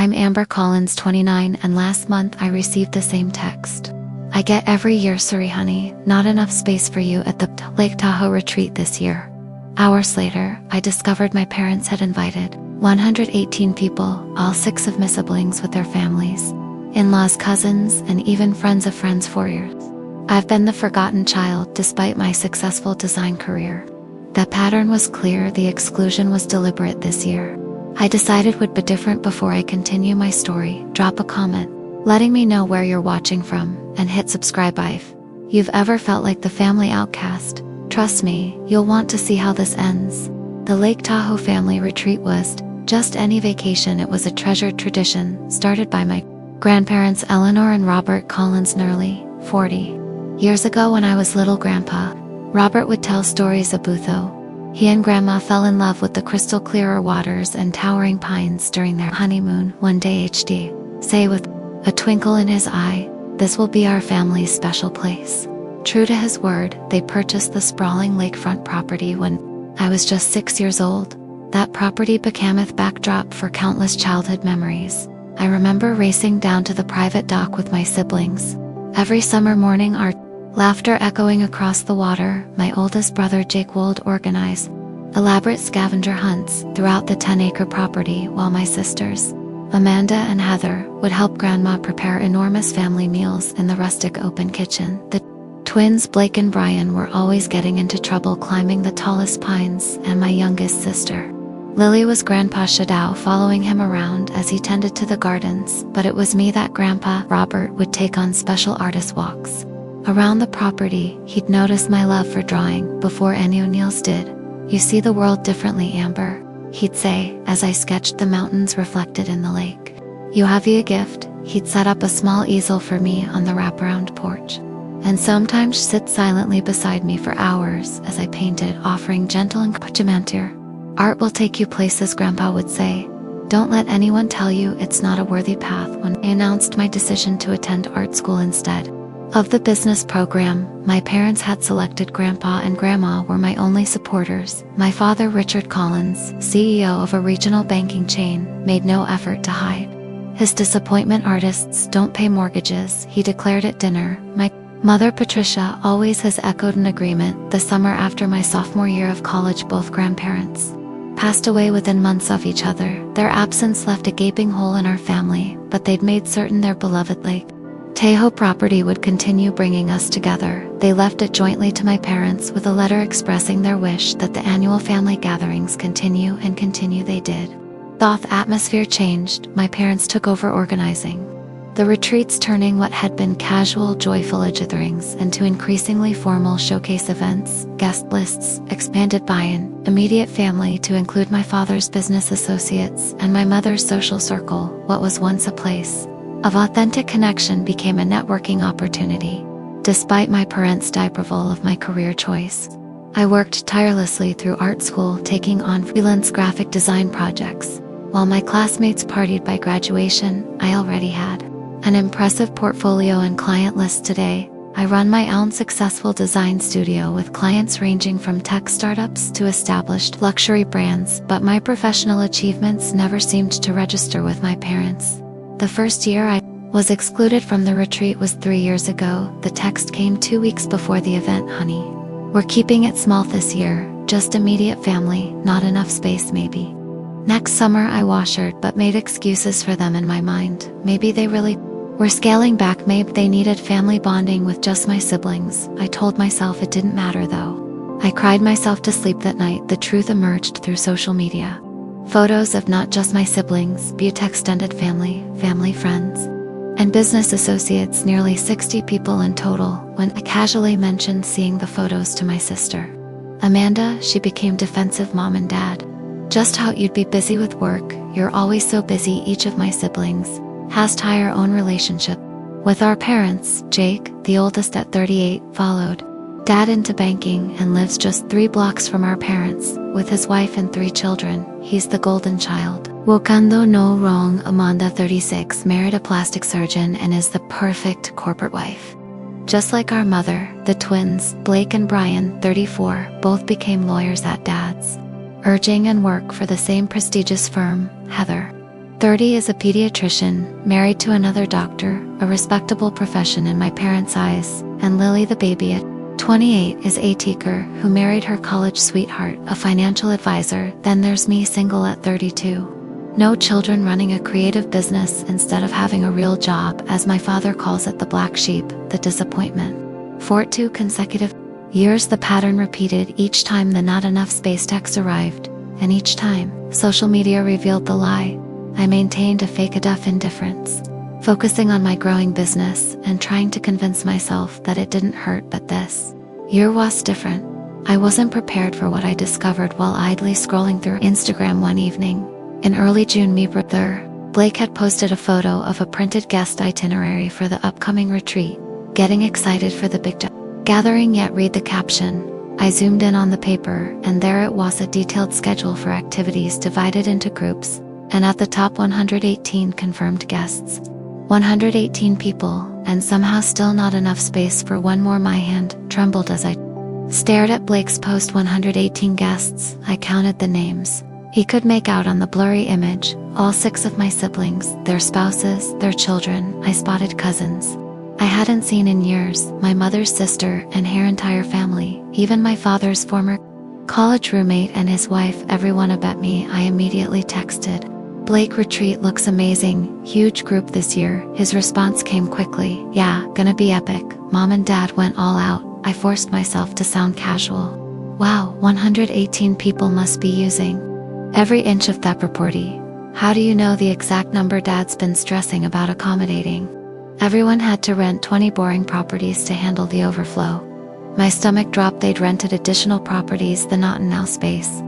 I'm Amber Collins, 29, and last month I received the same text. I get every year, sorry honey, not enough space for you at the Lake Tahoe retreat this year. Hours later, I discovered my parents had invited 118 people, all 6 of my siblings with their families, in-laws, cousins, and even friends of friends for years. I've been the forgotten child despite my successful design career. The pattern was clear, the exclusion was deliberate this year. I decided would be different. Before I continue my story, drop a comment, letting me know where you're watching from, and hit subscribe if you've ever felt like the family outcast. Trust me, you'll want to see how this ends. The Lake Tahoe family retreat was just any vacation. It was a treasured tradition, started by my grandparents Eleanor and Robert Collins nearly 40 years ago. When I was little, Grandpa Robert would tell stories of Butho. He and Grandma fell in love with the crystal clearer waters and towering pines during their honeymoon. One day HD say with a twinkle in his eye, "This will be our family's special place." True to his word, they purchased the sprawling lakefront property when I was just 6 years old. That property became a backdrop for countless childhood memories. I remember racing down to the private dock with my siblings. Every summer morning, our laughter echoing across the water. My oldest brother Jake would organize elaborate scavenger hunts throughout the 10-acre property, while my sisters Amanda and Heather would help Grandma prepare enormous family meals in the rustic open kitchen. The twins Blake and Brian were always getting into trouble climbing the tallest pines, and my youngest sister Lily was Grandpa Shadow, following him around as he tended to the gardens. But it was me that Grandpa Robert would take on special artist walks around the property. He'd notice my love for drawing before any O'Neills did. "You see the world differently, Amber," he'd say, as I sketched the mountains reflected in the lake. "You have a gift." He'd set up a small easel for me on the wraparound porch, and sometimes sit silently beside me for hours as I painted, offering gentle encouragement. "Art will take you places," Grandpa would say. "Don't let anyone tell you it's not a worthy path." When I announced my decision to attend art school instead of the business program, my parents had selected. Grandpa and Grandma were my only supporters. My father, Richard Collins, CEO of a regional banking chain, made no effort to hide his disappointment. "Artists don't pay mortgages," he declared at dinner. My mother, Patricia, always has echoed in agreement. The summer after my sophomore year of college, both grandparents passed away within months of each other. Their absence left a gaping hole in our family, but they'd made certain their beloved Lake Tahoe property would continue bringing us together. They left it jointly to my parents with a letter expressing their wish that the annual family gatherings continue, and continue they did. The atmosphere changed. My parents took over organizing the retreats, turning what had been casual, joyful gatherings into increasingly formal showcase events. Guest lists expanded by an immediate family to include my father's business associates and my mother's social circle. What was once a place of authentic connection became a networking opportunity. Despite my parents' disapproval of my career choice, I worked tirelessly through art school, taking on freelance graphic design projects. While my classmates partied by graduation, I already had an impressive portfolio and client list. Today, I run my own successful design studio with clients ranging from tech startups to established luxury brands, but my professional achievements never seemed to register with my parents. The first year I was excluded from the retreat was 3 years ago. The text came 2 weeks before the event: "Honey, we're keeping it small this year, just immediate family, not enough space maybe." Next summer I washered, but made excuses for them in my mind. Maybe they really were scaling back. Maybe they needed family bonding with just my siblings. I told myself it didn't matter though. I cried myself to sleep that night. The truth emerged through social media. Photos of not just my siblings, but extended family, friends, and business associates, nearly 60 people in total. When I casually mentioned seeing the photos to my sister Amanda, she became defensive. "Mom and Dad, just how you'd be busy with work, you're always so busy." Each of my siblings has our own relationship with our parents. Jake, the oldest at 38, followed Dad into banking and lives just 3 blocks from our parents, with his wife and 3 children. He's the golden child. Wakando no wrong. Amanda, 36, married a plastic surgeon and is the perfect corporate wife. Just like our mother, the twins, Blake and Brian, 34, both became lawyers at Dad's urging and work for the same prestigious firm. Heather, 30 is a pediatrician, married to another doctor, a respectable profession in my parents' eyes, and Lily the baby at 28 is a teacher who married her college sweetheart, a financial advisor. Then there's me, single at 32. No children, running a creative business instead of having a real job, as my father calls it, the black sheep, the disappointment. For 2 consecutive years the pattern repeated. Each time the not enough space text arrived, and each time social media revealed the lie, I maintained a fake enough indifference, focusing on my growing business and trying to convince myself that it didn't hurt. But this year was different. I wasn't prepared for what I discovered while idly scrolling through Instagram one evening. In early June, my brother Blake had posted a photo of a printed guest itinerary for the upcoming retreat. Getting excited for the big gathering, yet read the caption. I zoomed in on the paper, and there it was, a detailed schedule for activities divided into groups, and at the top 118 confirmed guests. 118 people, and somehow still not enough space for one more. My hand trembled as I stared at Blake's post. 118 guests. I counted the names he could make out on the blurry image. All 6 of my siblings, their spouses, their children. I spotted cousins I hadn't seen in years, my mother's sister and her entire family, even my father's former college roommate and his wife. Everyone but me. I immediately texted Blake, retreat looks amazing, huge group this year. His response came quickly, yeah, gonna be epic. Mom and Dad went all out. I forced myself to sound casual. Wow, 118 people must be using every inch of that property. How do you know the exact number? Dad's been stressing about accommodating. Everyone had to rent 20 boring properties to handle the overflow. My stomach dropped. They'd rented additional properties, the not enough space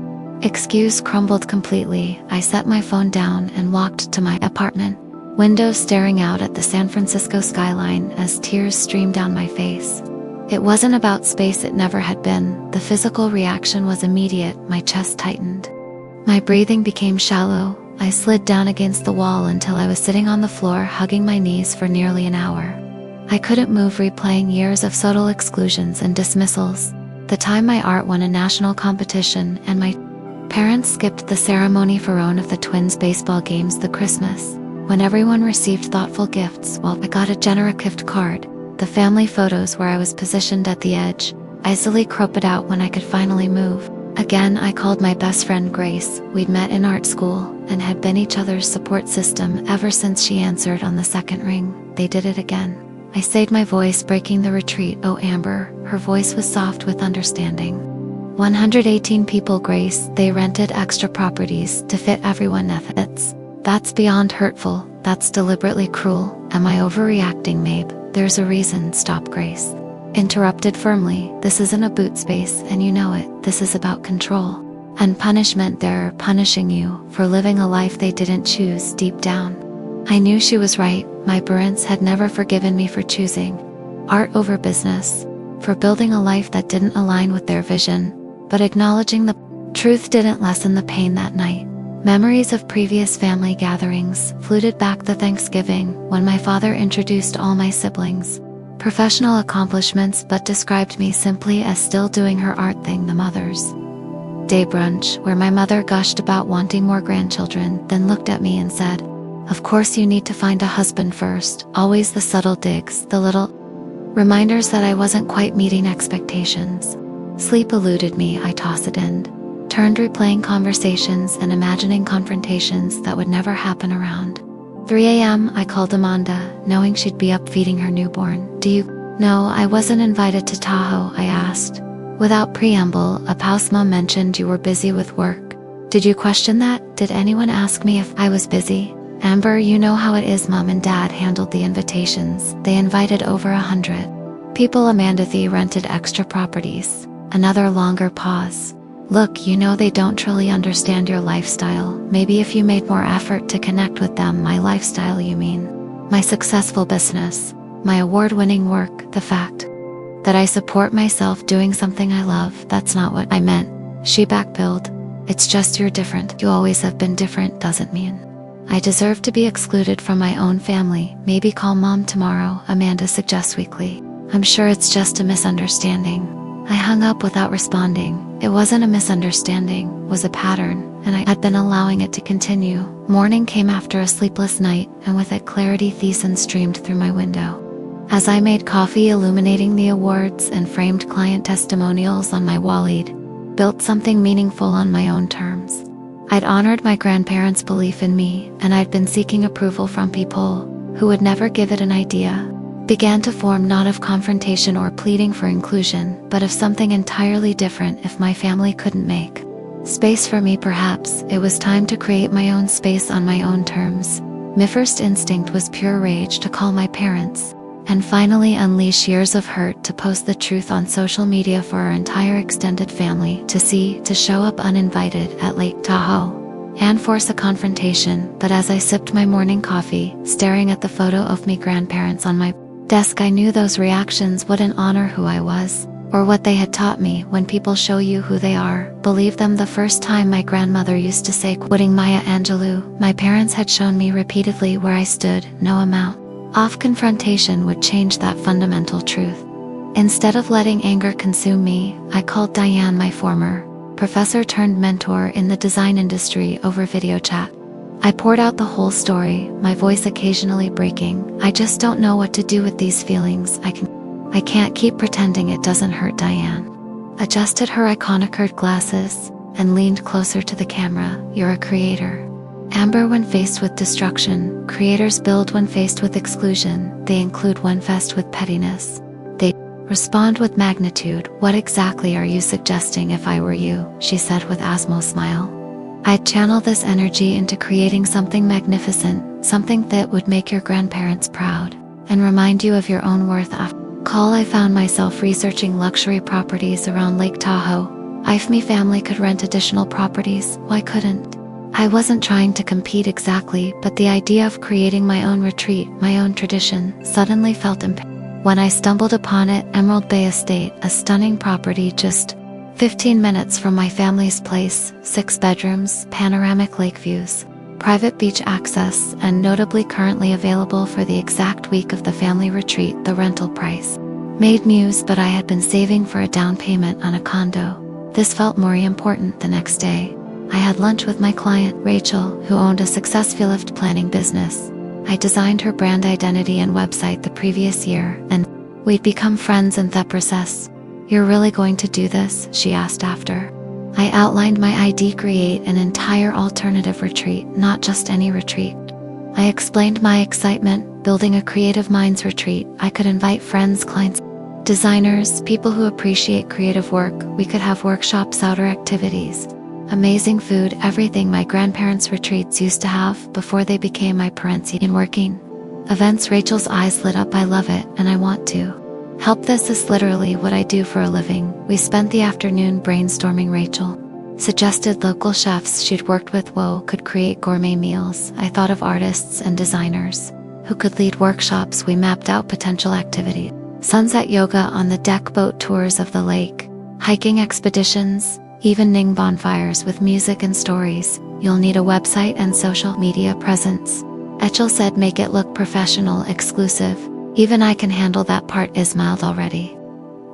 excuse crumbled completely. I set my phone down and walked to my apartment window, staring out at the San Francisco skyline as tears streamed down my face. It wasn't about space, it never had been. The physical reaction was immediate. My chest tightened. My breathing became shallow. I slid down against the wall until I was sitting on the floor, hugging my knees for nearly an hour. I couldn't move, replaying years of subtle exclusions and dismissals. The time my art won a national competition and my parents skipped the ceremony for one of the twins' baseball games, the Christmas when everyone received thoughtful gifts while I got a generous gift card. The family photos where I was positioned at the edge, easily cropped out when I could finally move. Again, I called my best friend Grace. We'd met in art school and had been each other's support system ever since. She answered on the second ring. They did it again. I stayed, my voice breaking the retreat. Oh, Amber. Her voice was soft with understanding. 118 people, Grace. They rented extra properties to fit everyone. That's beyond hurtful. That's deliberately cruel. Am I overreacting, Mabe? There's a reason. Stop, Grace interrupted firmly. This isn't a boot space, and you know it. This is about control and punishment. They're punishing you for living a life they didn't choose. Deep down, I knew she was right. My parents had never forgiven me for choosing art over business, for building a life that didn't align with their vision. But acknowledging the truth didn't lessen the pain. That night, memories of previous family gatherings flooded back. The Thanksgiving when my father introduced all my siblings, professional accomplishments, but described me simply as still doing her art thing. The Mother's Day brunch, where my mother gushed about wanting more grandchildren, then looked at me and said, of course you need to find a husband first. Always the subtle digs, the little reminders that I wasn't quite meeting expectations. Sleep eluded me. I tossed it in, turned, replaying conversations and imagining confrontations that would never happen. Around 3 a.m. I called Amanda, knowing she'd be up feeding her newborn. Do you know I wasn't invited to Tahoe? I asked. Without preamble, a house mom mentioned you were busy with work. Did you question that? Did anyone ask me if I was busy? Amber, you know how it is. Mom and Dad handled the invitations. They invited over 100 people. Amanda, they rented extra properties. Another longer pause. Look, you know they don't truly understand your lifestyle. Maybe if you made more effort to connect with them. My lifestyle, you mean? My successful business, my award-winning work, the fact that I support myself doing something I love. That's not what I meant. She backpedaled. It's just you're different. You always have been different. Doesn't mean I deserve to be excluded from my own family. Maybe call Mom tomorrow, Amanda suggests weakly. I'm sure it's just a misunderstanding. I hung up without responding. It wasn't a misunderstanding, it was a pattern. and I had been allowing it to continue. Morning came after a sleepless night, and with it clarity Thiessen streamed through my window. As I made coffee illuminating the awards and framed client testimonials on my wall, I'd built something meaningful on my own terms. I'd honored my grandparents' belief in me, and I'd been seeking approval from people who would never give it an idea. Began to form not of confrontation or pleading for inclusion, but of something entirely different. If my family couldn't make space for me, perhaps it was time to create my own space on my own terms. My first instinct was pure rage to call my parents, and finally unleash years of hurt to post the truth on social media for our entire extended family to see, to show up uninvited at Lake Tahoe and force a confrontation. But as I sipped my morning coffee, staring at the photo of me grandparents on my desk, I knew those reactions wouldn't honor who I was, or what they had taught me. When people show you who they are, believe them. The first time my grandmother used to say, quoting Maya Angelou, my parents had shown me repeatedly where I stood. No amount of confrontation would change that fundamental truth. Instead of letting anger consume me, I called Diane, my former professor turned mentor in the design industry, over video chat. I poured out the whole story, my voice occasionally breaking. I just don't know what to do with these feelings. I can't keep pretending it doesn't hurt. Diane adjusted her iconic glasses and leaned closer to the camera. You're a creator, Amber. When faced with destruction, creators build. When faced with exclusion, they include. When faced with pettiness, they respond with magnitude. What exactly are you suggesting? If I were you, she said with Asmo smile, I'd channel this energy into creating something magnificent, something that would make your grandparents proud and remind you of your own worth. After call, I found myself researching luxury properties around Lake Tahoe. If my family could rent additional properties, why couldn't I? Wasn't trying to compete exactly, but the idea of creating my own retreat, my own tradition, suddenly felt imperative. When I stumbled upon it, Emerald Bay Estate, a stunning property just 15 minutes from my family's place, 6 bedrooms, panoramic lake views, private beach access, and notably currently available for the exact week of the family retreat. The rental price made news, but I had been saving for a down payment on a condo. This felt more important. The next day, I had lunch with my client, Rachel, who owned a successful lift planning business. I designed her brand identity and website the previous year, and we'd become friends in the process. You're really going to do this? She asked after I outlined my idea: create an entire alternative retreat, not just any retreat. I explained my excitement, building a creative minds retreat. I could invite friends, clients, designers, people who appreciate creative work. We could have workshops, outdoor activities, amazing food, everything my grandparents' retreats used to have before they became my parents' in working events. Rachel's eyes lit up. I love it, and I want to help. This is literally what I do for a living. We spent the afternoon brainstorming. Rachel suggested local chefs she'd worked with could create gourmet meals. I thought of artists and designers who could lead workshops. We mapped out potential activities: sunset yoga on the deck, boat tours of the lake, hiking expeditions, evening bonfires with music and stories. You'll need a website and social media presence, Rachel said. Make it look professional, exclusive. Even I can handle that part. Is smiled already.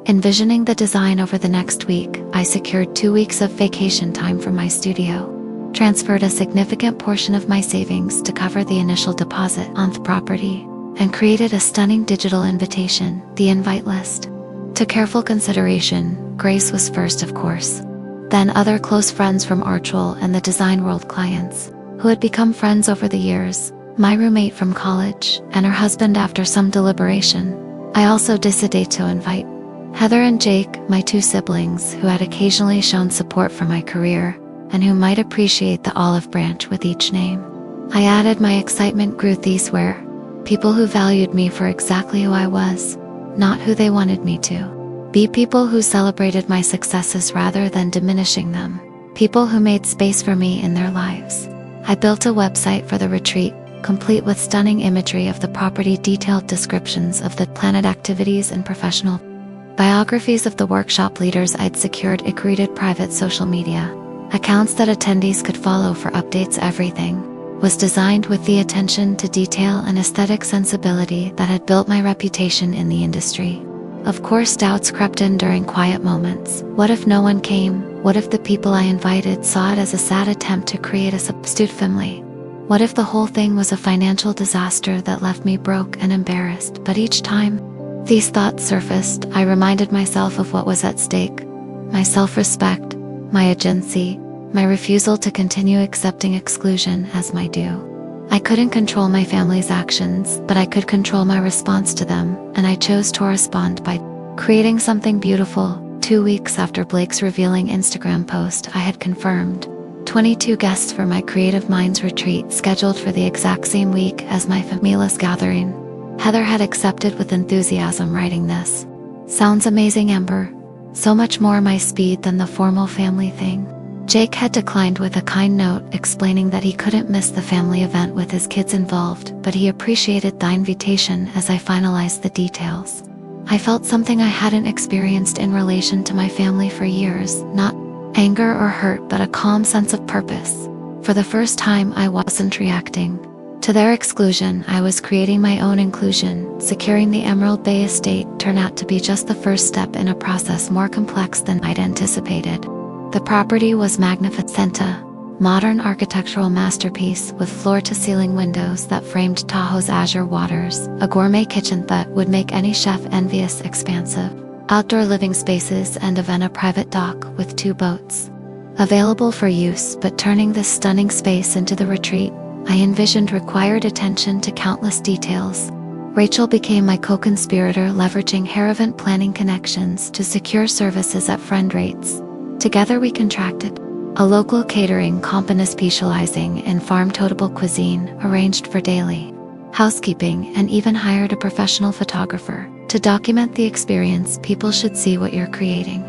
Envisioning the design over the next week, I secured 2 weeks of vacation time from my studio, transferred a significant portion of my savings to cover the initial deposit on the property, and created a stunning digital invitation, the invite list. To careful consideration, Grace was first, of course. Then other close friends from Archwell and the design world, clients who had become friends over the years, my roommate from college, and her husband. After some deliberation, I also decided to invite Heather and Jake, my 2 siblings who had occasionally shown support for my career, and who might appreciate the olive branch with each name. I added my excitement grew. These were people who valued me for exactly who I was, not who they wanted me to be. People who celebrated my successes rather than diminishing them. People who made space for me in their lives. I built a website for the retreat, complete with stunning imagery of the property, detailed descriptions of the planned activities, and professional biographies of the workshop leaders I'd secured. It created private social media accounts that attendees could follow for updates. Everything was designed with the attention to detail and aesthetic sensibility that had built my reputation in the industry. Of course, doubts crept in during quiet moments. What if no one came? What if the people I invited saw it as a sad attempt to create a substitute family? What if the whole thing was a financial disaster that left me broke and embarrassed? But each time these thoughts surfaced, I reminded myself of what was at stake: my self-respect, my agency, my refusal to continue accepting exclusion as my due. I couldn't control my family's actions, but I could control my response to them, and I chose to respond by creating something beautiful. 2 weeks after Blake's revealing Instagram post, I had confirmed 22 guests for my Creative Minds retreat, scheduled for the exact same week as my family's gathering. Heather had accepted with enthusiasm, writing this: "Sounds amazing, Amber. So much more my speed than the formal family thing." Jake had declined with a kind note explaining that he couldn't miss the family event with his kids involved, but he appreciated the invitation as I finalized the details. I felt something I hadn't experienced in relation to my family for years, not anger or hurt, but a calm sense of purpose. For the first time, I wasn't reacting to their exclusion, I was creating my own inclusion. Securing the Emerald Bay estate turned out to be just the first step in a process more complex than I'd anticipated. The property was magnificent, a modern architectural masterpiece with floor-to-ceiling windows that framed Tahoe's azure waters, a gourmet kitchen that would make any chef envious, expansive outdoor living spaces, and even a private dock with 2 boats available for use. But turning this stunning space into the retreat I envisioned required attention to countless details. Rachel became my co-conspirator, leveraging her event planning connections to secure services at friend rates. Together we contracted a local catering company specializing in farm-to-table cuisine, arranged for daily housekeeping, and even hired a professional photographer to document the experience. People should see what you're creating.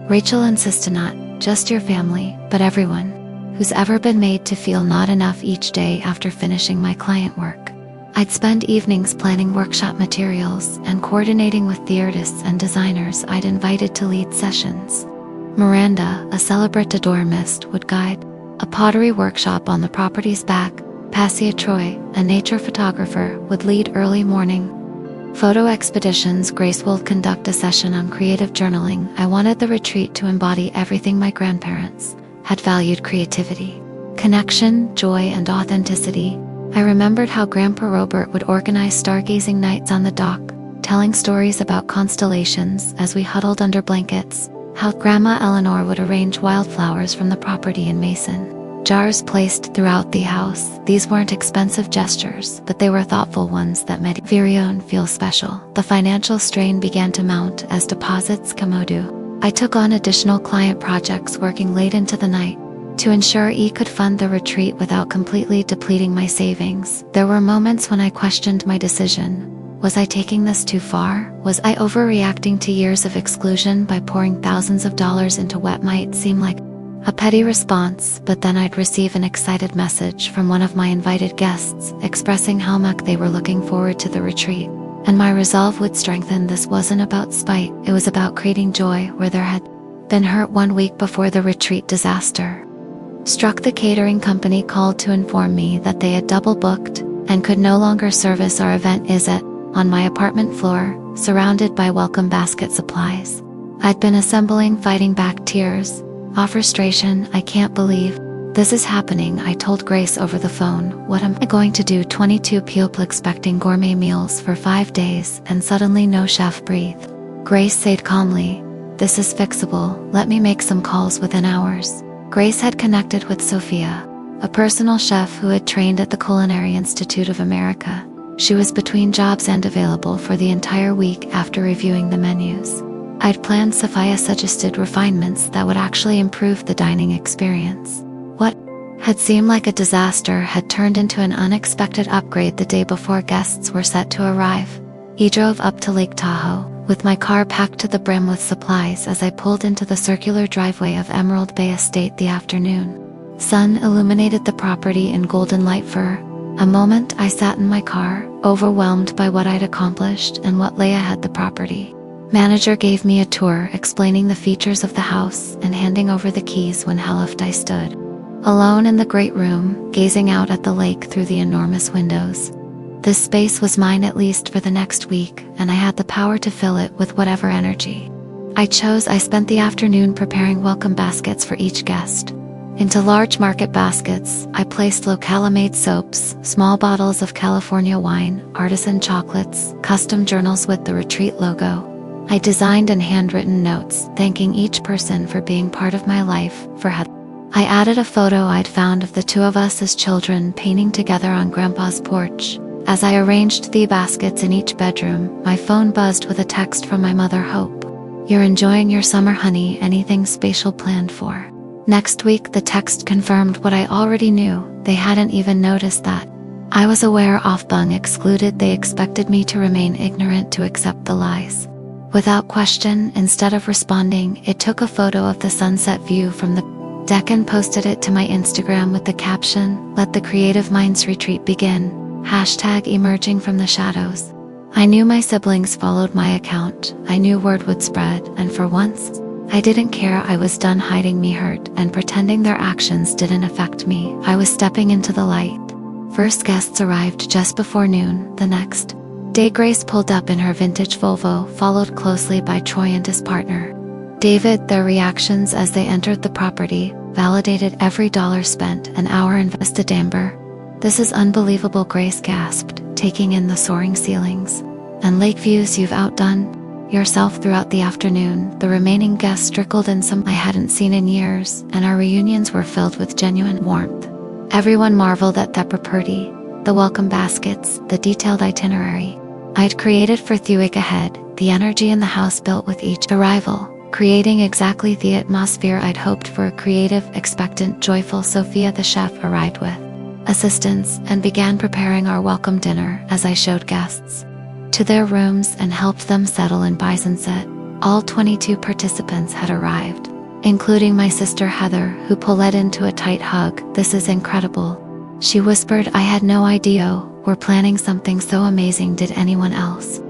Rachel insisted not just your family, but everyone who's ever been made to feel not enough each day after finishing my client work. I'd spend evenings planning workshop materials and coordinating with the artists and designers I'd invited to lead sessions. Miranda, a celebratorist, would guide a pottery workshop on the property's back. Passia Troy, a nature photographer, would lead early morning photo expeditions. Grace will conduct a session on creative journaling. I wanted the retreat to embody everything my grandparents had valued: creativity, connection, joy, and authenticity. I remembered how Grandpa Robert would organize stargazing nights on the dock, telling stories about constellations as we huddled under blankets, how Grandma Eleanor would arrange wildflowers from the property in mason jars placed throughout the house. These weren't expensive gestures, but they were thoughtful ones that made Virion feel special. The financial strain began to mount as deposits came due. I took on additional client projects, working late into the night to ensure E could fund the retreat without completely depleting my savings. There were moments when I questioned my decision. Was I taking this too far? Was I overreacting to years of exclusion by pouring thousands of dollars into what might seem like a petty response? But then I'd receive an excited message from one of my invited guests expressing how much they were looking forward to the retreat, and my resolve would strengthen. This wasn't about spite, it was about creating joy where there had been hurt. 1 week before the retreat disaster struck, the catering company called to inform me that they had double booked and could no longer service our event. On my apartment floor, surrounded by welcome basket supplies, I'd been assembling, fighting back tears of frustration. I can't believe this is happening, I told Grace over the phone. What am I going to do? 22 people expecting gourmet meals for 5 days, and suddenly no chef breathed. Grace said calmly, "This is fixable, let me make some calls." Within hours, Grace had connected with Sophia, a personal chef who had trained at the Culinary Institute of America. She was between jobs and available for the entire week. After reviewing the menus I'd planned, Sophia suggested refinements that would actually improve the dining experience. What had seemed like a disaster had turned into an unexpected upgrade. The day before guests were set to arrive, I drove up to Lake Tahoe, with my car packed to the brim with supplies. As I pulled into the circular driveway of Emerald Bay Estate, the afternoon sun illuminated the property in golden light. For a moment I sat in my car, overwhelmed by what I'd accomplished and what lay ahead. The property manager gave me a tour, explaining the features of the house and handing over the keys. When I stood alone in the great room, gazing out at the lake through the enormous windows. This space was mine, at least for the next week, and I had the power to fill it with whatever energy I spent the afternoon preparing welcome baskets for each guest. Into large market baskets, I placed locale-made soaps, small bottles of California wine, artisan chocolates, custom journals with the retreat logo. I designed and handwritten notes, thanking each person for being part of my life. I added a photo I'd found of the two of us as children painting together on Grandpa's porch. As I arranged the baskets in each bedroom, my phone buzzed with a text from my mother, Hope. "You're enjoying your summer, honey. Anything special planned for?" Next week, the text confirmed what I already knew. They hadn't even noticed that I was aware of being excluded. They expected me to remain ignorant, to accept the lies. Without question, instead of responding, it took a photo of the sunset view from the deck and posted it to my Instagram with the caption, "Let the creative minds retreat begin. #emerging from the shadows." I knew my siblings followed my account. I knew word would spread, and for once, I didn't care. I was done hiding me hurt and pretending their actions didn't affect me. I was stepping into the light. First guests arrived just before noon. The next day, Grace pulled up in her vintage Volvo, followed closely by Troy and his partner, David. Their reactions as they entered the property validated every dollar spent. An hour invested. Amber, "This is unbelievable," Grace gasped, taking in the soaring ceilings and lake views. "You've outdone yourself." Throughout the afternoon, the remaining guests trickled in, some I hadn't seen in years, and our reunions were filled with genuine warmth. Everyone marveled at the property, the welcome baskets, the detailed itinerary I'd created for the week ahead. The energy in the house built with each arrival, creating exactly the atmosphere I'd hoped for. Creative, expectant, joyful. Sophia, the chef, arrived with assistants and began preparing our welcome dinner as I showed guests to their rooms and helped them settle in. By sunset, all 22 participants had arrived, including my sister Heather, who pulled into a tight hug. "This is incredible," she whispered. "I had no idea we're planning something so amazing. Did anyone else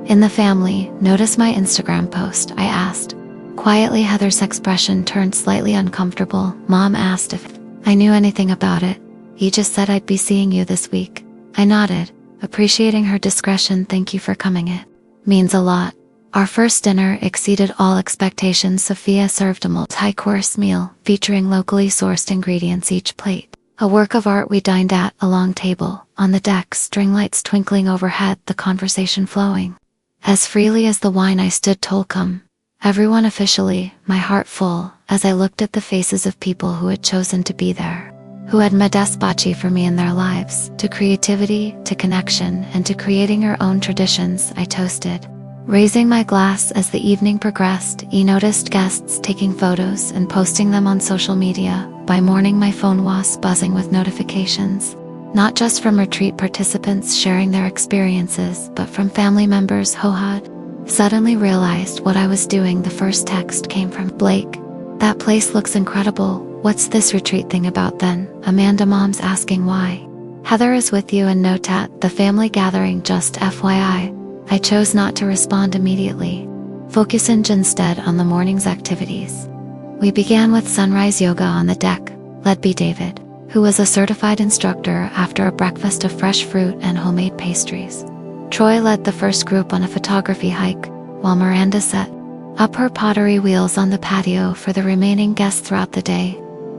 in the family notice my Instagram post?" I asked. Quietly, Heather's expression turned slightly uncomfortable. "Mom asked if I knew anything about it. He just said I'd be seeing you this week." I nodded, appreciating her discretion. "Thank you for coming. It means a lot." Our first dinner exceeded all expectations. Sophia served a multi-course meal featuring locally sourced ingredients. Each plate a work of art. We dined at a long table on the deck, string lights twinkling overhead, the conversation flowing as freely as the wine. I stood Tolkien. Everyone officially, my heart full, as I looked at the faces of people who had chosen to be there, who had made space for me in their lives. To creativity, to connection, and to creating our own traditions, I toasted, raising my glass. As the evening progressed, I noticed guests taking photos and posting them on social media. By morning, my phone was buzzing with notifications, not just from retreat participants sharing their experiences, but from family members who had suddenly realized what I was doing. The first text came from Blake. "That place looks incredible. What's this retreat thing about then?" Amanda, "Mom's asking why Heather is with you and note at the family gathering, just FYI." I chose not to respond immediately, focusing instead on the morning's activities. We began with sunrise yoga on the deck, led by David, who was a certified instructor, after a breakfast of fresh fruit and homemade pastries. Troy led the first group on a photography hike, while Miranda set up her pottery wheels on the patio for the remaining guests. Throughout the day,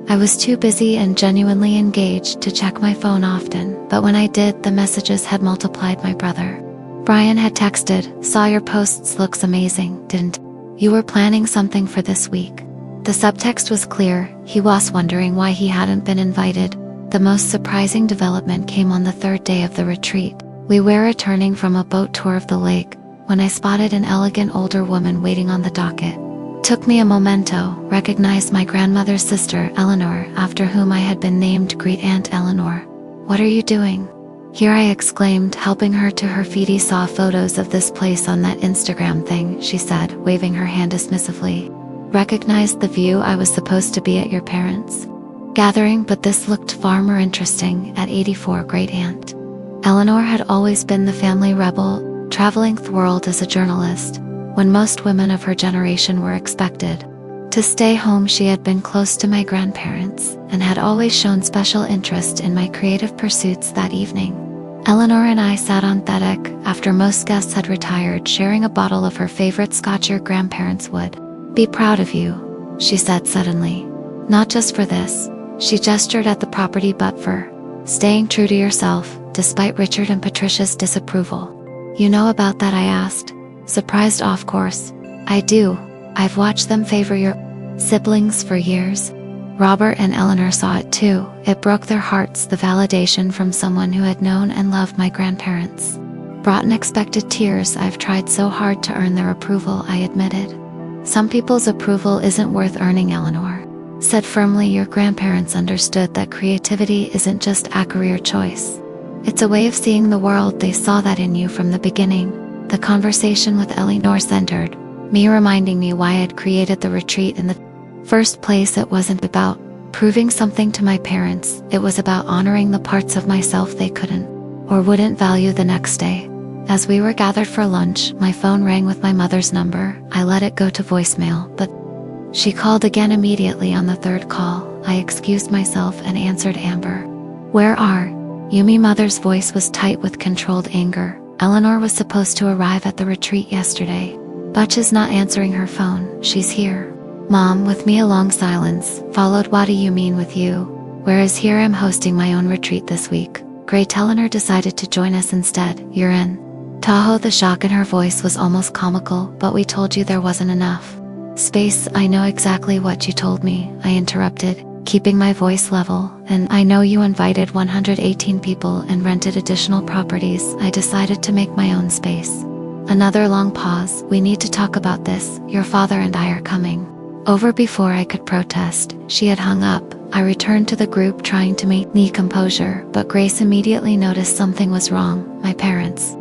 I was too busy and genuinely engaged to check my phone often, but when I did, the messages had multiplied. My brother Brian had texted, "Saw your posts, looks amazing. Didn't you were planning something for this week?" The subtext was clear. He was wondering why he hadn't been invited. The most surprising development came on the third day of the retreat. We were returning from a boat tour of the lake when I spotted an elegant older woman waiting on the docket. Took me a memento, recognized my grandmother's sister, Eleanor, after whom I had been named Great Aunt Eleanor. "What are you doing here?" I exclaimed, helping her to her feet. "He saw photos of this place on that Instagram thing," she said, waving her hand dismissively. "Recognized the view. I was supposed to be at your parents' gathering, but this looked far more interesting." At 84, Great Aunt Eleanor had always been the family rebel, traveling the world as a journalist. When most women of her generation were expected to stay home, she had been close to my grandparents and had always shown special interest in my creative pursuits. That evening, Eleanor and I sat on deck after most guests had retired, sharing a bottle of her favorite scotch. Your grandparents would be proud of you, she said suddenly. Not just for this, she gestured at the property, but for staying true to yourself, despite Richard and Patricia's disapproval. You know about that? I asked, surprised. Of course, I do. I've watched them favor your siblings for years. Robert and Eleanor saw it too. It broke their hearts. The validation from someone who had known and loved my grandparents brought unexpected tears. I've tried so hard to earn their approval, I admitted. Some people's approval isn't worth earning, Eleanor said firmly. Your grandparents understood that creativity isn't just a career choice. It's a way of seeing the world. They saw that in you from the beginning. The conversation with Eleanor centered me, reminding me why I had created the retreat in the first place. It wasn't about proving something to my parents. It was about honoring the parts of myself they couldn't or wouldn't value. The next day, as we were gathered for lunch, my phone rang with my mother's number. I let it go to voicemail, but she called again immediately. On the third call, I excused myself and answered. Amber, where are you? My mother's voice was tight with controlled anger. Eleanor was supposed to arrive at the retreat yesterday. Butch is not answering her phone. She's here, Mom. With me. A long silence followed. What do you mean with you? Whereas here I'm hosting my own retreat this week. Great. Eleanor decided to join us instead. You're in Tahoe. The shock in her voice was almost comical. But we told you there wasn't enough space. I know exactly what you told me, I interrupted, keeping my voice level. And I know you invited 118 people and rented additional properties. I decided to make my own space. Another long pause. We need to talk about this. Your father and I are coming over. Before I could protest, she had hung up. I returned to the group, trying to maintain composure, but Grace immediately noticed something was wrong. My parents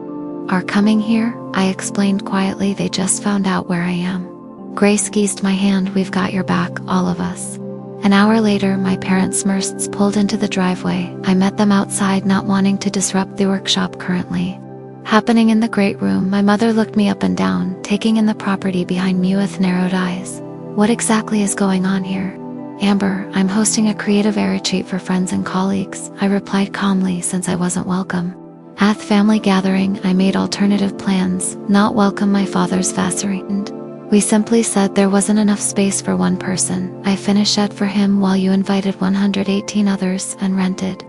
are coming here, I explained quietly. They just found out where I am. Grace squeezed my hand. We've got your back, all of us. An hour later, my parents' Mercedes pulled into the driveway. I met them outside, not wanting to disrupt the workshop currently happening in the great room. My mother looked me up and down, taking in the property behind me with narrowed eyes. What exactly is going on here? Amber, I'm hosting a creative air retreat for friends and colleagues, I replied calmly, since I wasn't welcome at the family gathering. I made alternative plans. Not welcome, my father's vacillated. We simply said there wasn't enough space for one person. I finished it for him while you invited 118 others and rented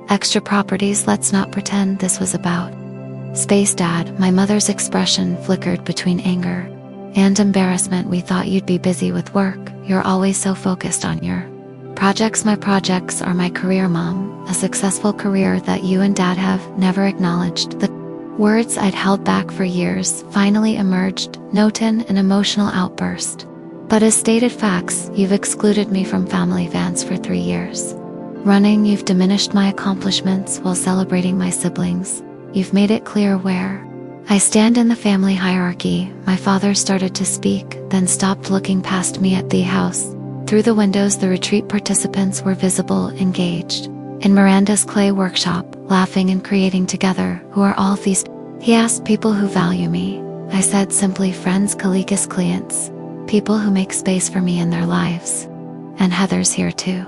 extra properties. Let's not pretend this was about space, Dad. My mother's expression flickered between anger and embarrassment. We thought you'd be busy with work. You're always so focused on your projects. My projects are my career, Mom. A successful career that you and Dad have never acknowledged. The words I'd held back for years finally emerged, noting an emotional outburst. But as stated facts, you've excluded me from family events for 3 years running. You've diminished my accomplishments while celebrating my siblings. You've made it clear where I stand in the family hierarchy. My father started to speak, then stopped, looking past me at the house. Through the windows, the retreat participants were visible, engaged in Miranda's clay workshop, laughing and creating together. Who are all these? He asked. People who value me, I said simply. Friends, colleagues, clients, people who make space for me in their lives. And Heather's here too,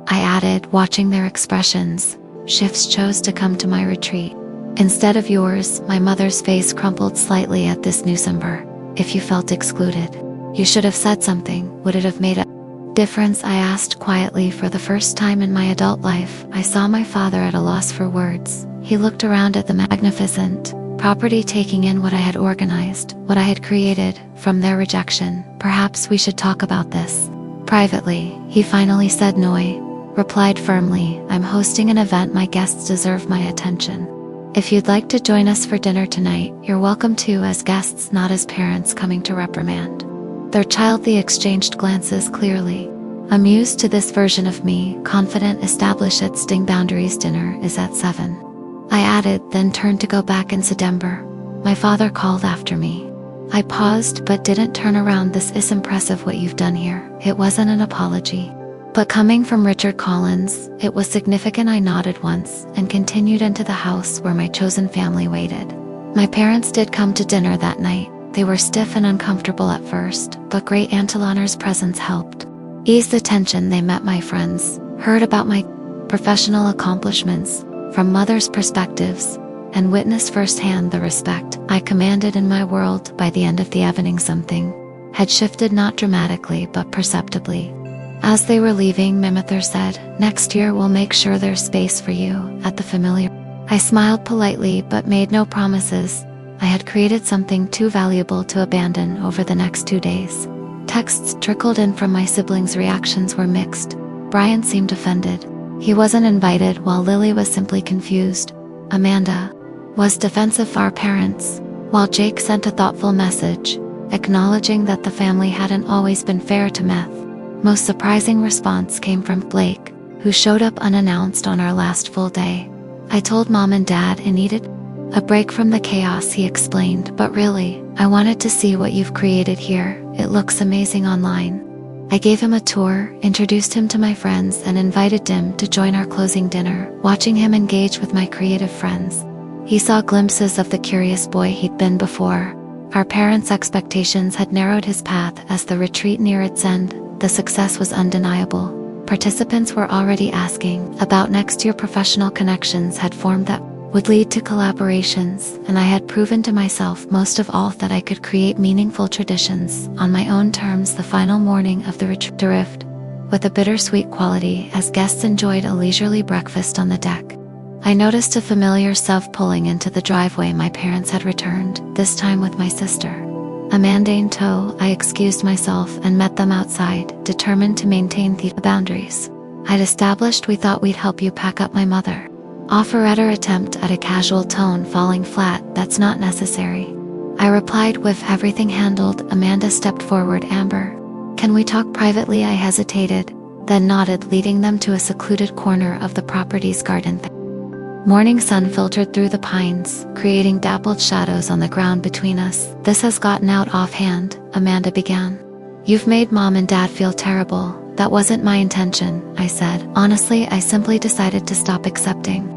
I added, watching their expressions. Shifts chose to come to my retreat instead of yours. My mother's face crumpled slightly at this news. Amber, if you felt excluded, you should have said something. Would it have made a difference? I asked quietly. For the first time in my adult life, I saw my father at a loss for words. He looked around at the magnificent property, taking in what I had organized, what I had created. From their rejection, perhaps we should talk about this privately, he finally said. No, I replied firmly. I'm hosting an event. My guests deserve my attention. If you'd like to join us for dinner tonight, you're welcome to, as guests, not as parents coming to reprimand their child. They exchanged glances, clearly amused to this version of me, confident, established at sting boundaries. Dinner is at 7, I added, then turned to go back in September. My father called after me. I paused but didn't turn around. This is impressive what you've done here. It wasn't an apology, but coming from Richard Collins, it was significant. I nodded once and continued into the house where my chosen family waited. My parents did come to dinner that night. They were stiff and uncomfortable at first, but Great Aunt Eleanor's presence helped ease the tension. They met my friends, heard about my professional accomplishments from Mother's perspectives, and witness firsthand the respect I commanded in my world. By the end of the evening, something had shifted, not dramatically but perceptibly. As they were leaving, Mimithur said, "Next year we'll make sure there's space for you at the familiar." I smiled politely but made no promises. I had created something too valuable to abandon. Over the next 2 days, texts trickled in from my siblings. Reactions were mixed. Brian seemed offended. He wasn't invited, while Lily was simply confused. Amanda was defensive of our parents, while Jake sent a thoughtful message, acknowledging that the family hadn't always been fair to Meth. Most surprising response came from Blake, who showed up unannounced on our last full day. I told Mom and Dad I needed a break from the chaos, he explained, but really, I wanted to see what you've created here. It looks amazing online. I gave him a tour, introduced him to my friends, and invited Dim to join our closing dinner. Watching him engage with my creative friends, he saw glimpses of the curious boy he'd been before. Our parents' expectations had narrowed his path. As the retreat neared its end, the success was undeniable. Participants were already asking about next year. Professional connections had formed that would lead to collaborations, and I had proven to myself most of all that I could create meaningful traditions on my own terms. The final morning of the retreat arrived with a bittersweet quality as guests enjoyed a leisurely breakfast on the deck. I noticed a familiar self pulling into the driveway. My parents had returned, this time with my sister Amanda in tow. I excused myself and met them outside, determined to maintain the boundaries I'd established. "We thought we'd help you pack up," my mother offered, her attempt at a casual tone falling flat. "That's not necessary," I replied, with everything handled. Amanda stepped forward. "Amber, can we talk privately?" I hesitated, then nodded, leading them to a secluded corner of the property's garden. Morning sun filtered through the pines, creating dappled shadows on the ground between us. "This has gotten out of hand," Amanda began. "You've made Mom and Dad feel terrible." "That wasn't my intention," I said. "Honestly, I simply decided to stop accepting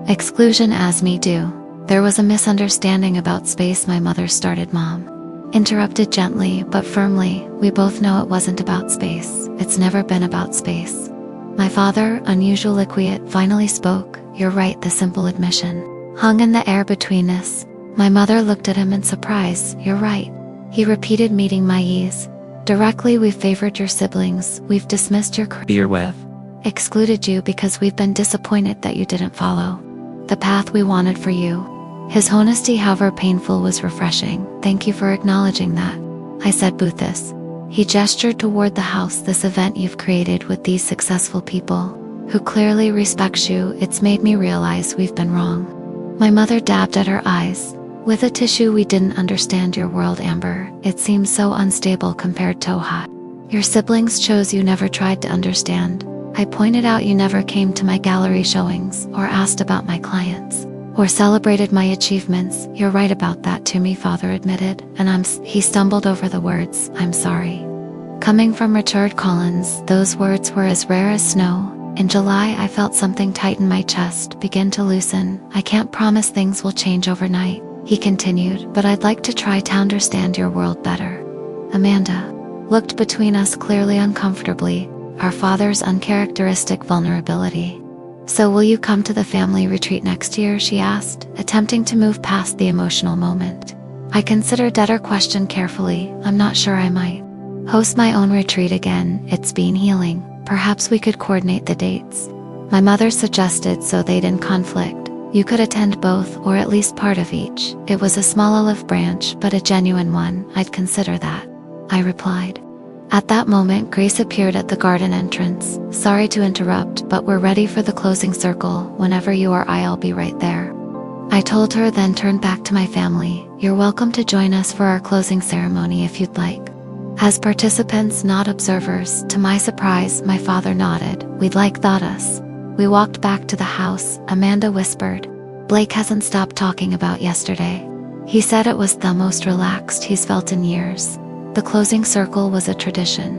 exclusion as me do." "There was a misunderstanding about space," my mother started. Mom interrupted gently but firmly. "We both know it wasn't about space. It's never been about space." My father, unusually quiet, finally spoke. "You're right." The simple admission hung in the air between us. My mother looked at him in surprise. "You're right," he repeated, meeting my ease directly. "We've favored your siblings. We've dismissed your career with, excluded you because we've been disappointed that you didn't follow the path we wanted for you." His honesty, however painful, was refreshing. "Thank you for acknowledging that," I said. "Boothus." He gestured toward the house. "This event you've created with these successful people who clearly respects you, it's made me realize we've been wrong." My mother dabbed at her eyes with a tissue. "We didn't understand your world, Amber. It seems so unstable compared to Ohad. Your siblings chose you, never tried to understand." I pointed out. "You never came to my gallery showings, or asked about my clients, or celebrated my achievements." "You're right about that too," my father admitted, and he stumbled over the words, "I'm sorry." Coming from Richard Collins, those words were as rare as snow. In July, I felt something tighten my chest, begin to loosen. "I can't promise things will change overnight," he continued, "but I'd like to try to understand your world better." Amanda looked between us, clearly uncomfortably, our father's uncharacteristic vulnerability. "So will you come to the family retreat next year?" she asked, attempting to move past the emotional moment. I considered her question carefully. "I'm not sure I might host my own retreat again. It's been healing. Perhaps we could coordinate the dates," my mother suggested, "so they'd in conflict. You could attend both, or at least part of each." It was a small olive branch, but a genuine one. "I'd consider that," I replied. At that moment, Grace appeared at the garden entrance. "Sorry to interrupt, but we're ready for the closing circle. Whenever you are, I'll be right there," I told her, then turned back to my family. "You're welcome to join us for our closing ceremony if you'd like." As participants, not observers, to my surprise, my father nodded. "We'd like that us." We walked back to the house. Amanda whispered, "Blake hasn't stopped talking about yesterday. He said it was the most relaxed he's felt in years." The closing circle was a tradition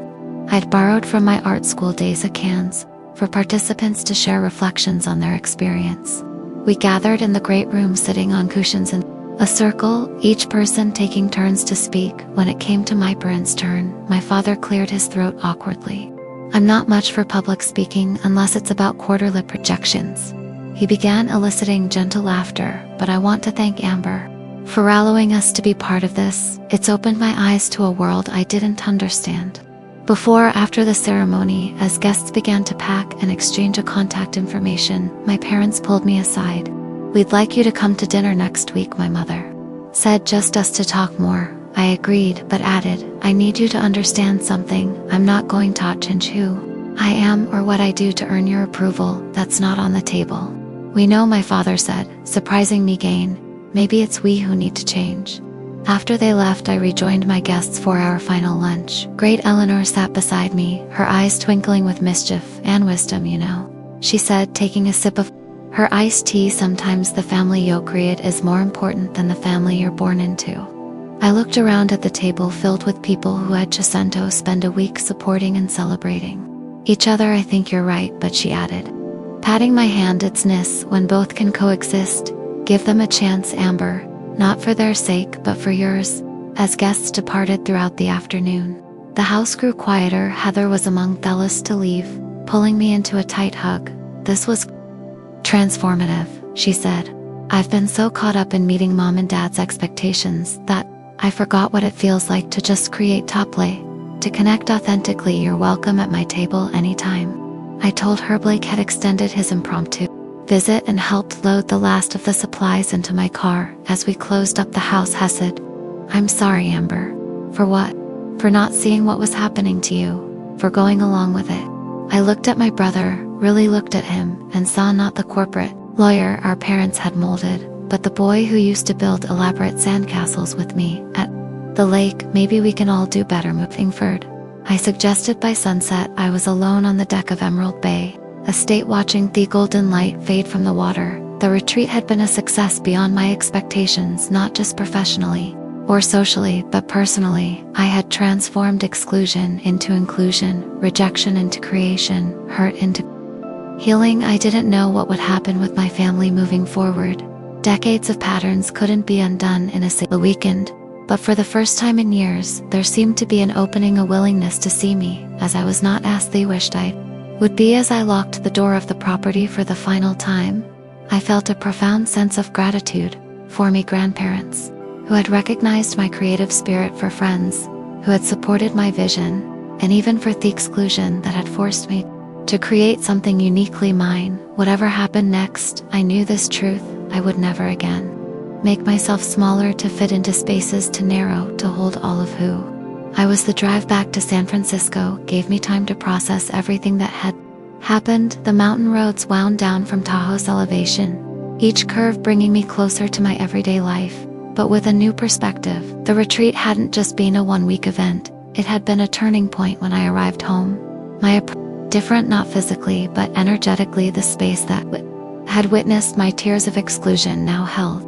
I'd borrowed from my art school days at Cannes, for participants to share reflections on their experience. We gathered in the great room, sitting on cushions in a circle, each person taking turns to speak. When it came to my parents' turn, my father cleared his throat awkwardly. "I'm not much for public speaking unless it's about quarterly projections," He began eliciting gentle laughter, but I want to thank Amber for allowing us to be part of this. It's opened my eyes to a world I didn't understand. Before or after the ceremony, as guests began to pack and exchange a contact information, my parents pulled me aside. "We'd like you to come to dinner next week," my mother said, "just us to talk more." I agreed, but added, "I need you to understand something. I'm not going to change who I am or what I do to earn your approval. That's not on the table." "We know," my father said, surprising me again. "Maybe it's we who need to change." After they left, I rejoined my guests for our final lunch. Great Eleanor sat beside me, her eyes twinkling with mischief and wisdom, she said, taking a sip of her iced tea. "Sometimes the family you create is more important than the family you're born into." I looked around at the table filled with people who had chosen to spend a week supporting and celebrating each other. "I think you're right," but she added, patting my hand, "It's nice when both can coexist. Give them a chance, Amber. Not for their sake, but for yours." As guests departed throughout the afternoon, the house grew quieter. Heather was among the last to leave, pulling me into a tight hug. "This was transformative," she said. "I've been so caught up in meeting Mom and Dad's expectations that I forgot what it feels like to just create top play. To connect authentically. You're welcome at my table anytime." I told her Blake had extended his impromptu visit and helped load the last of the supplies into my car. As we closed up the house, Hess said, "I'm sorry, Amber." "For what?" "For not seeing what was happening to you. For going along with it." I looked at my brother, really looked at him, and saw not the corporate lawyer our parents had molded, but the boy who used to build elaborate sandcastles with me at the lake. "Maybe we can all do better moving forward," I suggested. By sunset, I was alone on the deck of Emerald Bay Estate, watching the golden light fade from the water. The retreat had been a success beyond my expectations, not just professionally or socially, but personally. I had transformed exclusion into inclusion, rejection into creation, hurt into healing. I didn't know what would happen with my family moving forward. Decades of patterns couldn't be undone in a single weekend, but for the first time in years, there seemed to be an opening, a willingness to see me as I was, not as they wished I would be. As I locked the door of the property for the final time, I felt a profound sense of gratitude for my grandparents, who had recognized my creative spirit, for friends who had supported my vision, and even for the exclusion that had forced me to create something uniquely mine. Whatever happened next, I knew this truth: I would never again make myself smaller to fit into spaces too narrow to hold all of who I was. The drive back to San Francisco gave me time to process everything that had happened. The mountain roads wound down from Tahoe's elevation, each curve bringing me closer to my everyday life, but with a new perspective. The retreat hadn't just been a one-week event, it had been a turning point. When I arrived home, my different, not physically but energetically. The space that had witnessed my tears of exclusion now held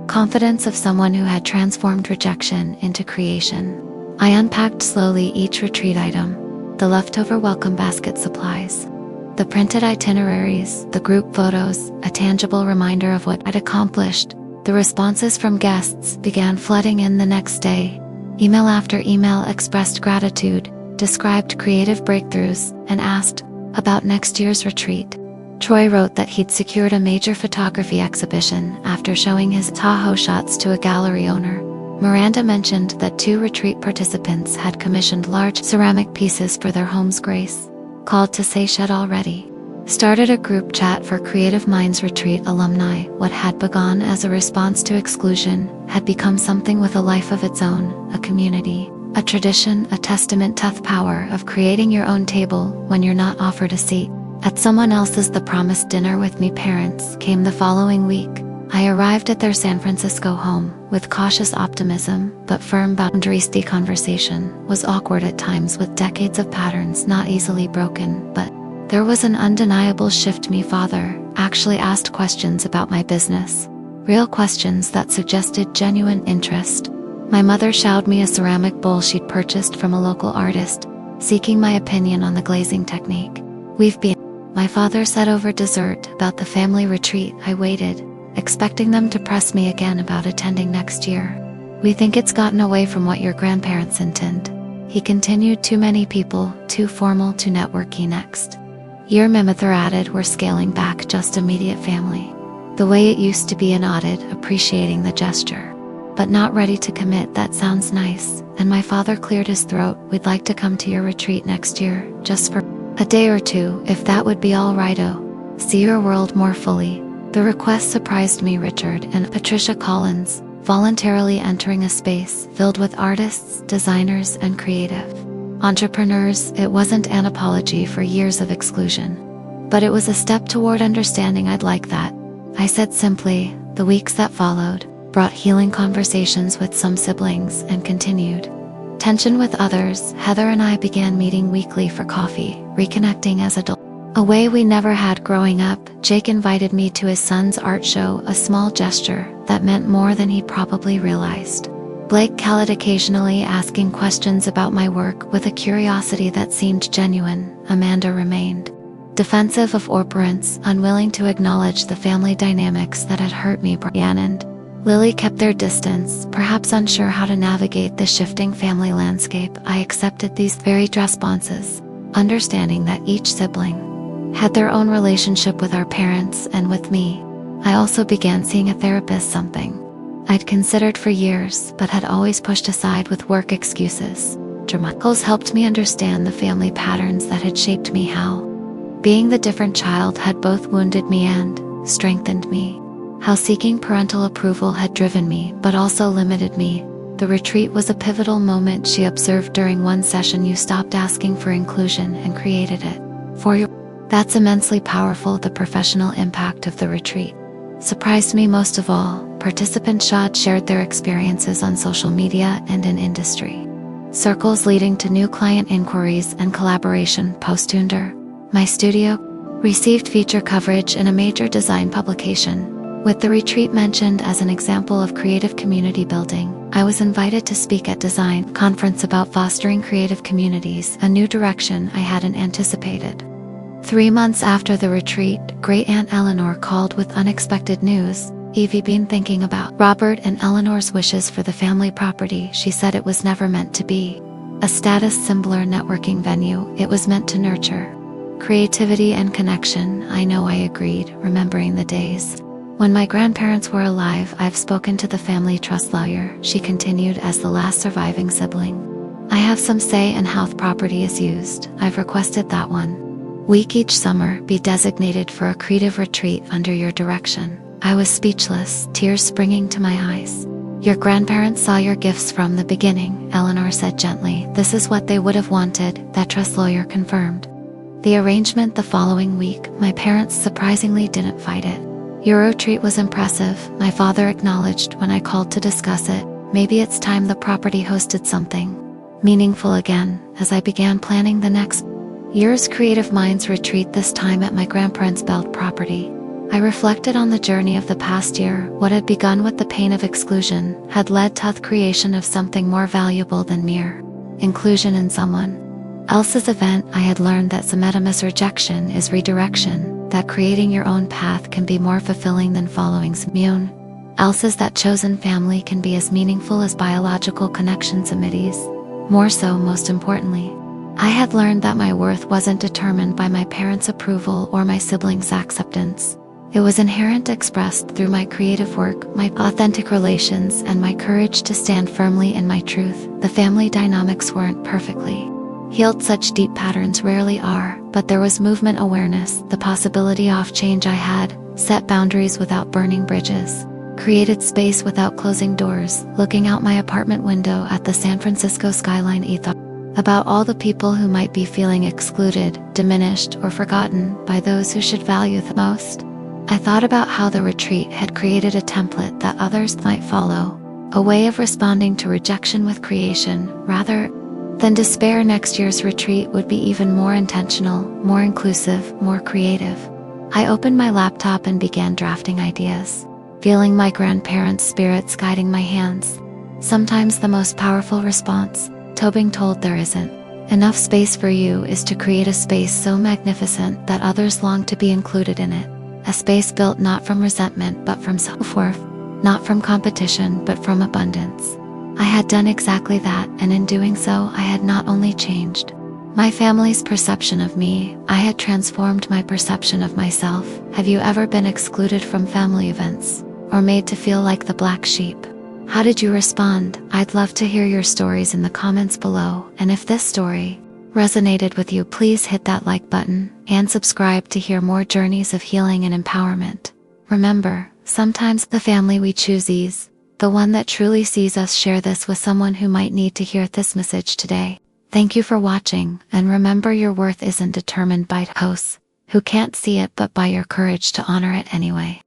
confidence of someone who had transformed rejection into creation. I unpacked slowly each retreat item: the leftover welcome basket supplies, the printed itineraries, the group photos, a tangible reminder of what I'd accomplished. The responses from guests began flooding in the next day. Email after email expressed gratitude, described creative breakthroughs, and asked about next year's retreat. Troy wrote that he'd secured a major photography exhibition after showing his Tahoe shots to a gallery owner. Miranda mentioned that 2 retreat participants had commissioned large ceramic pieces for their home's grace. Called to say shed already. Started a group chat for Creative Minds Retreat alumni. What had begun as a response to exclusion had become something with a life of its own, a community, a tradition, a testament to the power of creating your own table when you're not offered a seat at someone else's. The promised dinner with me parents came the following week. I arrived at their San Francisco home with cautious optimism but firm boundaries. The conversation was awkward at times, with decades of patterns not easily broken, but there was an undeniable shift. My father actually asked questions about my business, real questions that suggested genuine interest. My mother showed me a ceramic bowl she'd purchased from a local artist, seeking my opinion on the glazing technique. My father said over dessert about the family retreat. I waited, expecting them to press me again about attending next year. "We think it's gotten away from what your grandparents intend," he continued. "Too many people, too formal, too networky. Next Your Mimithor added, we're scaling back just immediate family. The way it used to be, nodded, appreciating the gesture. But not ready to commit. That sounds nice. And my father cleared his throat. We'd like to come to your retreat next year, just for a day or two, if that would be all righto. See your world more fully. The request surprised me. Richard and Patricia Collins, voluntarily entering a space filled with artists, designers, and creative entrepreneurs. It wasn't an apology for years of exclusion, but it was a step toward understanding. I'd like that, I said simply. The weeks that followed brought healing conversations with some siblings and continued tension with others. Heather and I began meeting weekly for coffee, reconnecting as adults, a way we never had growing up. Jake invited me to his son's art show, a small gesture that meant more than he probably realized. Blake called occasionally, asking questions about my work with a curiosity that seemed genuine. Amanda remained defensive of orparents, unwilling to acknowledge the family dynamics that had hurt me. Brian and Lily kept their distance, perhaps unsure how to navigate the shifting family landscape. I accepted these varied responses, understanding that each sibling had their own relationship with our parents and with me. I also began seeing a therapist, something I'd considered for years but had always pushed aside with work excuses. Dramaticals helped me understand the family patterns that had shaped me, how being the different child had both wounded me and strengthened me, how seeking parental approval had driven me but also limited me. The retreat was a pivotal moment, she observed during one session. You stopped asking for inclusion and created it for your. That's immensely powerful. The professional impact of the retreat surprised me most of all. Participants shared their experiences on social media and in industry circles, leading to new client inquiries and collaboration. Postunder, my studio, received feature coverage in a major design publication, with the retreat mentioned as an example of creative community building. I was invited to speak at design conference about fostering creative communities, a new direction I hadn't anticipated. 3 months after the retreat, Great Aunt Eleanor called with unexpected news. Evie been thinking about Robert and Eleanor's wishes for the family property. She said it was never meant to be a status symbol or networking venue. It was meant to nurture creativity and connection. I know, I agreed, remembering the days when my grandparents were alive. I've spoken to the family trust lawyer, she continued, as the last surviving sibling. I have some say in how the property is used. I've requested that 1 week each summer be designated for a creative retreat under your direction. I was speechless, tears springing to my eyes. Your grandparents saw your gifts from the beginning, Eleanor said gently. This is what they would have wanted, that trust lawyer confirmed the arrangement the following week. My parents surprisingly didn't fight it. Your retreat was impressive, my father acknowledged when I called to discuss it. Maybe it's time the property hosted something meaningful again. As I began planning the next year's Creative Minds retreat, this time at my grandparents' Belt property, I reflected on the journey of the past year. What had begun with the pain of exclusion had led to the creation of something more valuable than mere inclusion in someone else's event. I had learned that Sameta's rejection is redirection, that creating your own path can be more fulfilling than following someone else's, that chosen family can be as meaningful as biological connections. More so, most importantly, I had learned that my worth wasn't determined by my parents' approval or my siblings' acceptance. It was inherent, expressed through my creative work, my authentic relations, and my courage to stand firmly in my truth. The family dynamics weren't perfectly healed, such deep patterns rarely are, but there was movement, awareness, the possibility of change. I had set boundaries without burning bridges, created space without closing doors. Looking out my apartment window at the San Francisco skyline, I thought about all the people who might be feeling excluded, diminished, or forgotten by those who should value the most. I thought about how the retreat had created a template that others might follow, a way of responding to rejection with creation rather than despair. Next year's retreat would be even more intentional, more inclusive, more creative. I opened my laptop and began drafting ideas, feeling my grandparents' spirits guiding my hands. Sometimes the most powerful response to being told there isn't enough space for you is to create a space so magnificent that others long to be included in it. A space built not from resentment but from self-worth, not from competition but from abundance. I had done exactly that, and in doing so I had not only changed My family's perception of me, I had transformed my perception of myself. Have you ever been excluded from family events, or made to feel like the black sheep? How did you respond? I'd love to hear your stories in the comments below, and if this story resonated with you, please hit that like button, and subscribe to hear more journeys of healing and empowerment. Remember, sometimes the family we choose is the one that truly sees us. Share this with someone who might need to hear this message today. Thank you for watching, and remember, your worth isn't determined by hosts who can't see it, but by your courage to honor it anyway.